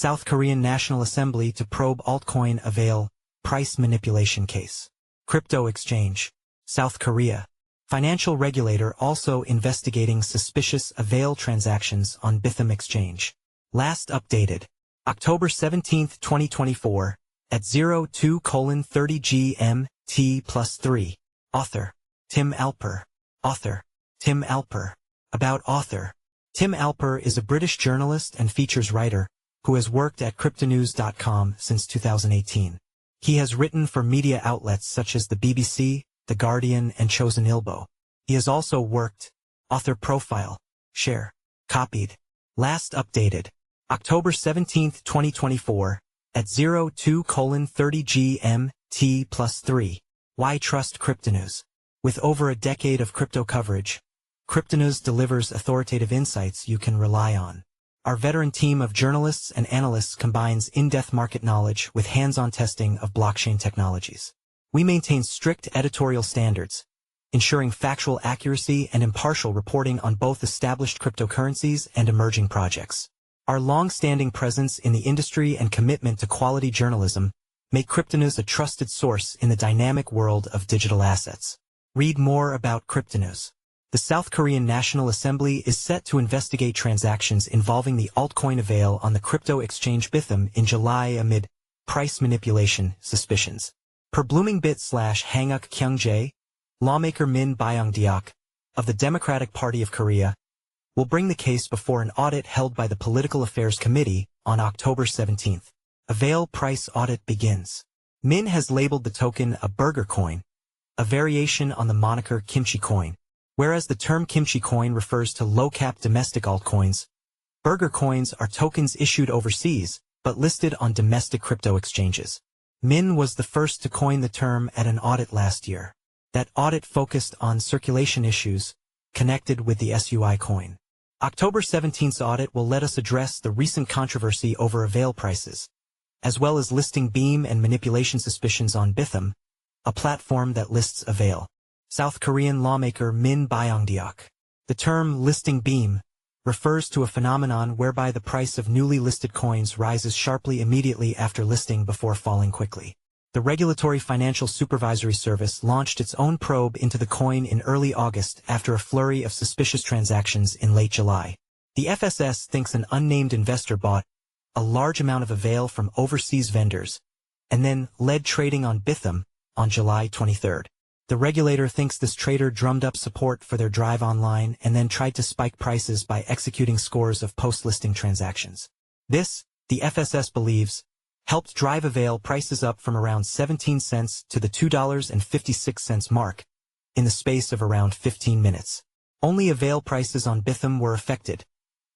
South Korean National Assembly to probe altcoin AVAIL price manipulation case. Crypto exchange. South Korea. Financial regulator also investigating suspicious AVAIL transactions on Bithumb exchange. Last updated. October 17, 2024, at 02:30 GMT+3. Author. Tim Alper. Author. Tim Alper. About author. Tim Alper is a British journalist and features writer who has worked at cryptonews.com since 2018. He has written for media outlets such as the BBC, The Guardian, and Chosun Ilbo. He has also worked. Author profile. Share. Copied. Last updated. October 17, 2024, at 02:30 GMT+3. Why trust Cryptonews? With over a decade of crypto coverage, Cryptonews delivers authoritative insights you can rely on. Our veteran team of journalists and analysts combines in-depth market knowledge with hands-on testing of blockchain technologies. We maintain strict editorial standards, ensuring factual accuracy and impartial reporting on both established cryptocurrencies and emerging projects. Our long-standing presence in the industry and commitment to quality journalism make Cryptonews a trusted source in the dynamic world of digital assets. Read more about Cryptonews. The South Korean National Assembly is set to investigate transactions involving the altcoin AVAIL on the crypto exchange Bithumb in July amid price manipulation suspicions. Per Blooming/Hanguk Kyungjae, lawmaker Min Byung-deok of the Democratic Party of Korea will bring the case before an audit held by the Political Affairs Committee on October 17. AVAIL price audit begins. Min has labeled the token a burger coin, a variation on the moniker kimchi coin. Whereas the term kimchi coin refers to low-cap domestic altcoins, burger coins are tokens issued overseas but listed on domestic crypto exchanges. Min was the first to coin the term at an audit last year. That audit focused on circulation issues connected with the SUI coin. October 17th's audit will let us address the recent controversy over AVAIL prices, as well as listing beam and manipulation suspicions on Bithumb, a platform that lists AVAIL. South Korean lawmaker Min Byung-deok. The term listing beam refers to a phenomenon whereby the price of newly listed coins rises sharply immediately after listing before falling quickly. The Regulatory Financial Supervisory Service launched its own probe into the coin in early August after a flurry of suspicious transactions in late July. The FSS thinks an unnamed investor bought a large amount of AVAIL from overseas vendors and then led trading on Bithumb on July 23. The regulator thinks this trader drummed up support for their drive online and then tried to spike prices by executing scores of post-listing transactions. This, the FSS believes, helped drive AVAIL prices up from around 17 cents to the $2.56 mark in the space of around 15 minutes. Only AVAIL prices on Bithumb were affected,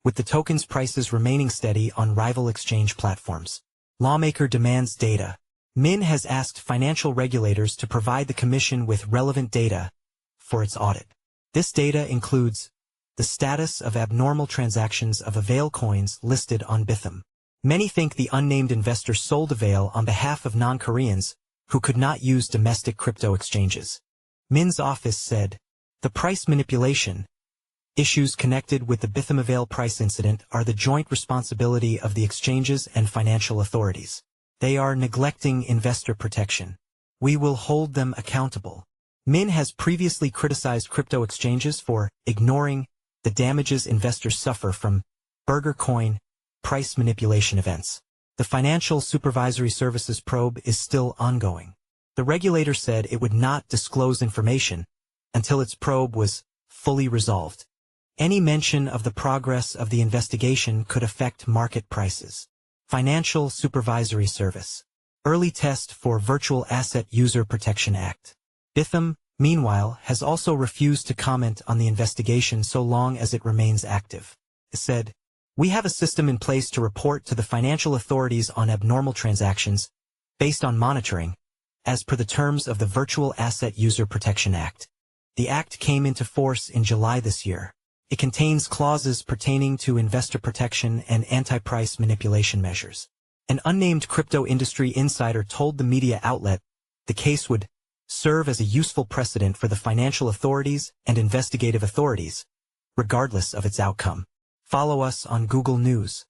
with the token's prices remaining steady on rival exchange platforms. Lawmaker demands data. Min has asked financial regulators to provide the Commission with relevant data for its audit. This data includes the status of abnormal transactions of AVAIL coins listed on Bithumb. Many think the unnamed investor sold AVAIL on behalf of non-Koreans who could not use domestic crypto exchanges. Min's office said, the price manipulation issues connected with the Bithumb AVAIL price incident are the joint responsibility of the exchanges and financial authorities. They are neglecting investor protection. We will hold them accountable. Min has previously criticized crypto exchanges for ignoring the damages investors suffer from burger coin price manipulation events. The Financial Supervisory Services probe is still ongoing. The regulator said it would not disclose information until its probe was fully resolved. Any mention of the progress of the investigation could affect market prices. Financial Supervisory Service. Early test for Virtual Asset User Protection Act. Bithumb, meanwhile, has also refused to comment on the investigation so long as it remains active. It said, we have a system in place to report to the financial authorities on abnormal transactions, based on monitoring, as per the terms of the Virtual Asset User Protection Act. The act came into force in July this year. It contains clauses pertaining to investor protection and anti-price manipulation measures. An unnamed crypto industry insider told the media outlet the case would serve as a useful precedent for the financial authorities and investigative authorities, regardless of its outcome. Follow us on Google News.